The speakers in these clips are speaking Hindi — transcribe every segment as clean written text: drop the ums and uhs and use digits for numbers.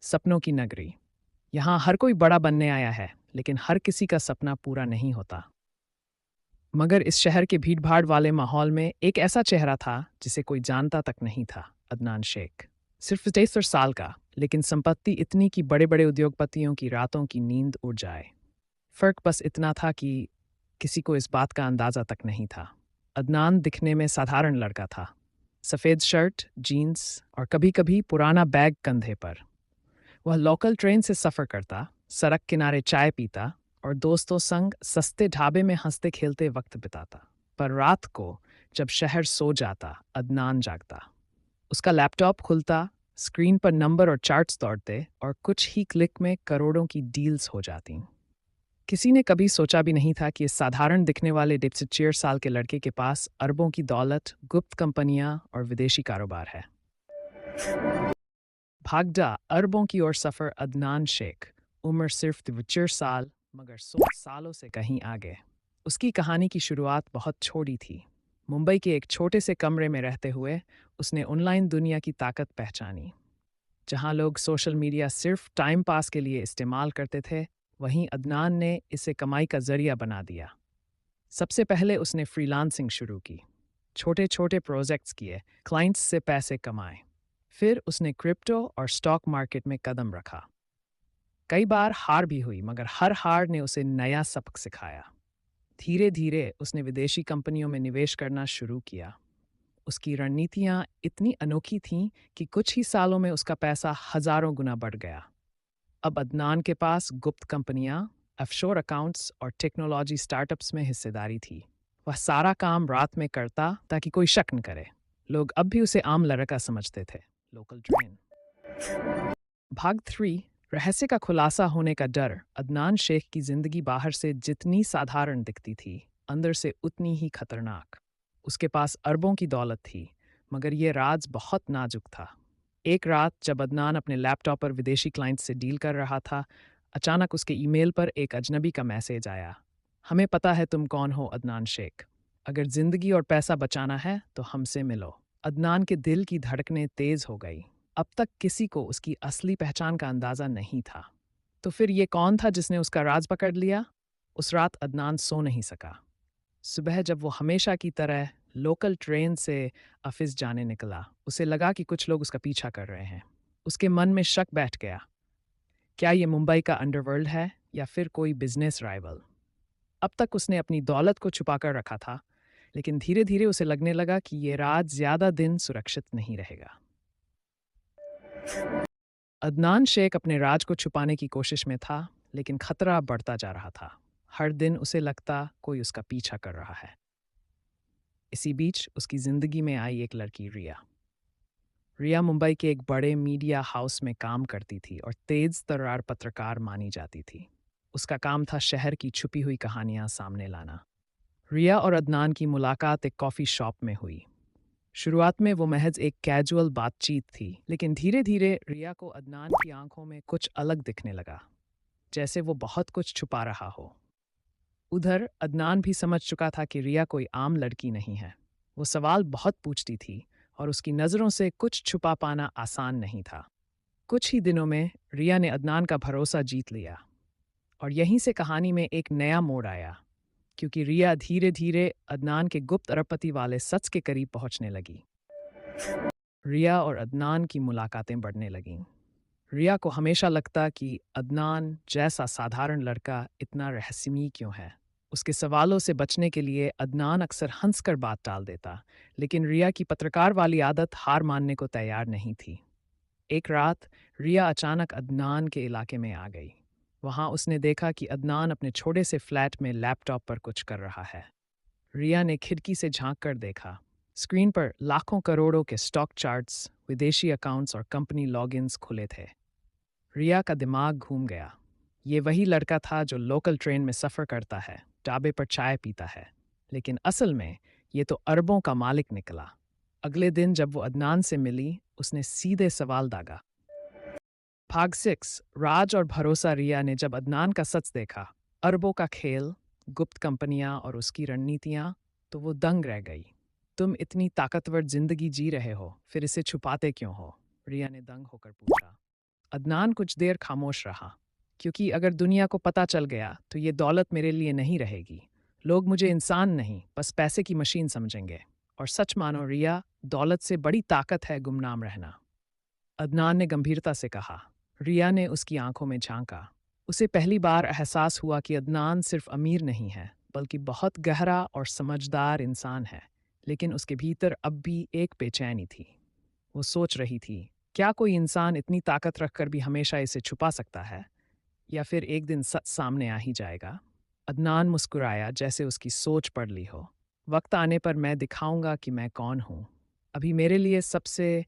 सपनों की नगरी। यहाँ हर कोई बड़ा बनने आया है, लेकिन हर किसी का सपना पूरा नहीं होता। मगर इस शहर के भीड़-भाड़ वाले माहौल में एक ऐसा चेहरा था, जिसे कोई जानता तक नहीं था, अदनान शेख। सिर्फ 23 साल का, लेकिन संपत्ति इतनी कि बड़े-बड़े उद्योगपतियों की रातों की नींद उड़ जाए। फ़र्क बस इतना था कि किसी को इस बात का अंदाज़ा तक नहीं था। अदनान दिखने में साधारण लड़का था। सफ़ेद शर्ट, जीन्स और कभी-कभी पुराना बैग कंधे पर। वह लोकल ट्रेन से सफ़र करता, सड़क किनारे चाय पीता और दोस्तों संग सस्ते ढाबे में हंसते खेलते वक्त बिताता। पर रात को जब शहर सो जाता, अदनान जागता। उसका लैपटॉप खुलता, स्क्रीन पर नंबर और चार्ट्स दौड़ते और कुछ ही क्लिक में करोड़ों की डील्स हो जाती। किसी ने कभी सोचा भी नहीं था कि इस साधारण दिखने वाले 46 साल के लड़के के पास अरबों की दौलत, गुप्त कंपनियां और विदेशी कारोबार है। भागदा अरबों की ओर सफ़र अदनान शेख, उम्र सिर्फ 43 साल, मगर सोच सालों से कहीं आगे। उसकी कहानी की शुरुआत बहुत छोटी थी। मुंबई के एक छोटे से कमरे में रहते हुए उसने ऑनलाइन दुनिया की ताकत पहचानी। जहां लोग सोशल मीडिया सिर्फ टाइम पास के लिए इस्तेमाल करते थे, वहीं अदनान ने इसे कमाई का जरिया बना दिया। सबसे पहले उसने फ्रीलांसिंग शुरू की, छोटे छोटे प्रोजेक्ट्स किए, क्लाइंट्स से पैसे कमाए। फिर उसने क्रिप्टो और स्टॉक मार्केट में कदम रखा। कई बार हार भी हुई, मगर हर हार ने उसे नया सबक सिखाया। धीरे धीरे उसने विदेशी कंपनियों में निवेश करना शुरू किया। उसकी रणनीतियां इतनी अनोखी थीं कि कुछ ही सालों में उसका पैसा हजारों गुना बढ़ गया। अब अदनान के पास गुप्त कंपनियां, ऑफशोर अकाउंट्स और टेक्नोलॉजी स्टार्टअप्स में हिस्सेदारी थी। वह सारा काम रात में करता ताकि कोई शक न करे। लोग अब भी उसे आम लड़का समझते थे। Local train. भाग 3। रहस्य का खुलासा होने का डर। अदनान शेख की जिंदगी बाहर से जितनी साधारण दिखती थी, अंदर से उतनी ही खतरनाक। उसके पास अरबों की दौलत थी, मगर ये राज बहुत नाजुक था। एक रात जब अदनान अपने लैपटॉप पर विदेशी क्लाइंट से डील कर रहा था, अचानक उसके ईमेल पर एक अजनबी का मैसेज आया। हमें पता है तुम कौन हो, अदनान शेख। अगर जिंदगी और पैसा बचाना है तो हमसे मिलो। अदनान के दिल की धड़कनें तेज हो गई। अब तक किसी को उसकी असली पहचान का अंदाजा नहीं था। तो फिर ये कौन था जिसने उसका राज पकड़ लिया? उस रात अदनान सो नहीं सका। सुबह जब वो हमेशा की तरह लोकल ट्रेन से ऑफिस जाने निकला, उसे लगा कि कुछ लोग उसका पीछा कर रहे हैं। उसके मन में शक बैठ गया। क्या ये मुंबई का अंडरवर्ल्ड है या फिर कोई बिजनेस राइवल? अब तक उसने अपनी दौलत को छुपा कर रखा था, लेकिन धीरे धीरे उसे लगने लगा कि ये राज ज्यादा दिन सुरक्षित नहीं रहेगा। अदनान शेख अपने राज को छुपाने की कोशिश में था, लेकिन खतरा बढ़ता जा रहा था। हर दिन उसे लगता कोई उसका पीछा कर रहा है। इसी बीच उसकी जिंदगी में आई एक लड़की, रिया। रिया मुंबई के एक बड़े मीडिया हाउस में काम करती थी और तेज तर्रार पत्रकार मानी जाती थी। उसका काम था शहर की छुपी हुई कहानियां सामने लाना। रिया और अदनान की मुलाकात एक कॉफ़ी शॉप में हुई। शुरुआत में वो महज एक कैजुअल बातचीत थी, लेकिन धीरे धीरे रिया को अदनान की आंखों में कुछ अलग दिखने लगा, जैसे वो बहुत कुछ छुपा रहा हो। उधर अदनान भी समझ चुका था कि रिया कोई आम लड़की नहीं है। वो सवाल बहुत पूछती थी और उसकी नज़रों से कुछ छुपा पाना आसान नहीं था। कुछ ही दिनों में रिया ने अदनान का भरोसा जीत लिया, और यहीं से कहानी में एक नया मोड़ आया, क्योंकि रिया धीरे धीरे अदनान के गुप्त अरबपति वाले सच के करीब पहुंचने लगी। रिया और अदनान की मुलाकातें बढ़ने लगीं। रिया को हमेशा लगता कि अदनान जैसा साधारण लड़का इतना रहस्यमयी क्यों है। उसके सवालों से बचने के लिए अदनान अक्सर हंसकर बात टाल देता, लेकिन रिया की पत्रकार वाली आदत हार मानने को तैयार नहीं थी। एक रात रिया अचानक अदनान के इलाके में आ गई। वहां उसने देखा कि अदनान अपने छोटे से फ्लैट में लैपटॉप पर कुछ कर रहा है। रिया ने खिड़की से झांक कर देखा। स्क्रीन पर लाखों करोड़ों के स्टॉक चार्ट्स, विदेशी अकाउंट्स और कंपनी लॉगिन्स खुले थे। रिया का दिमाग घूम गया। ये वही लड़का था जो लोकल ट्रेन में सफ़र करता है, ढाबे पर चाय पीता है, लेकिन असल में ये तो अरबों का मालिक निकला। अगले दिन जब वो अदनान से मिली, उसने सीधे सवाल दागा। भाग 6। राज और भरोसा। रिया ने जब अदनान का सच देखा, अरबों का खेल, गुप्त कंपनियां और उसकी रणनीतियां, तो वो दंग रह गई। तुम इतनी ताकतवर जिंदगी जी रहे हो, फिर इसे छुपाते क्यों हो? रिया ने दंग होकर पूछा। अदनान कुछ देर खामोश रहा, क्योंकि अगर दुनिया को पता चल गया तो ये दौलत मेरे लिए नहीं रहेगी। लोग मुझे इंसान नहीं, बस पैसे की मशीन समझेंगे। और सच मानो रिया, दौलत से बड़ी ताकत है गुमनाम रहना। अदनान ने गंभीरता से कहा। रिया ने उसकी आंखों में झांका। उसे पहली बार एहसास हुआ कि अदनान सिर्फ अमीर नहीं है, बल्कि बहुत गहरा और समझदार इंसान है। लेकिन उसके भीतर अब भी एक बेचैनी थी। वो सोच रही थी, क्या कोई इंसान इतनी ताकत रखकर भी हमेशा इसे छुपा सकता है? या फिर एक दिन सच सामने आ ही जाएगा? अदनान मुस्कुराया, जैसे उसकी सोच पढ़ ली हो। वक्त आने पर मैं दिखाऊंगा कि मैं कौन हूँ। अभी मेरे लिए सबसे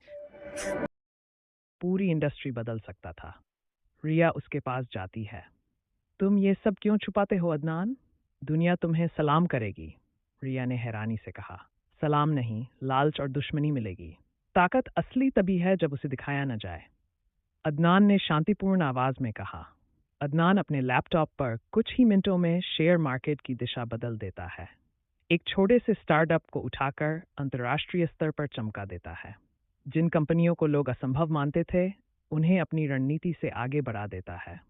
पूरी इंडस्ट्री बदल सकता था। रिया उसके पास जाती है। तुम ये सब क्यों छुपाते हो अदनान? दुनिया तुम्हें सलाम करेगी। रिया ने हैरानी से कहा। सलाम नहीं, लालच और दुश्मनी मिलेगी। ताकत असली तभी है जब उसे दिखाया न जाए। अदनान ने शांतिपूर्ण आवाज में कहा। अदनान अपने लैपटॉप पर कुछ ही मिनटों में शेयर मार्केट की दिशा बदल देता है। एक छोटे से स्टार्टअप को उठाकर अंतर्राष्ट्रीय स्तर पर चमका देता है। जिन कंपनियों को लोग असंभव मानते थे, उन्हें अपनी रणनीति से आगे बढ़ा देता है।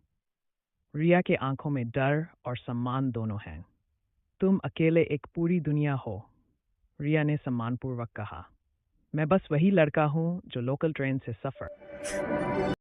रिया के आंखों में डर और सम्मान दोनों हैं। तुम अकेले एक पूरी दुनिया हो, रिया ने सम्मानपूर्वक कहा। मैं बस वही लड़का हूं जो लोकल ट्रेन से सफर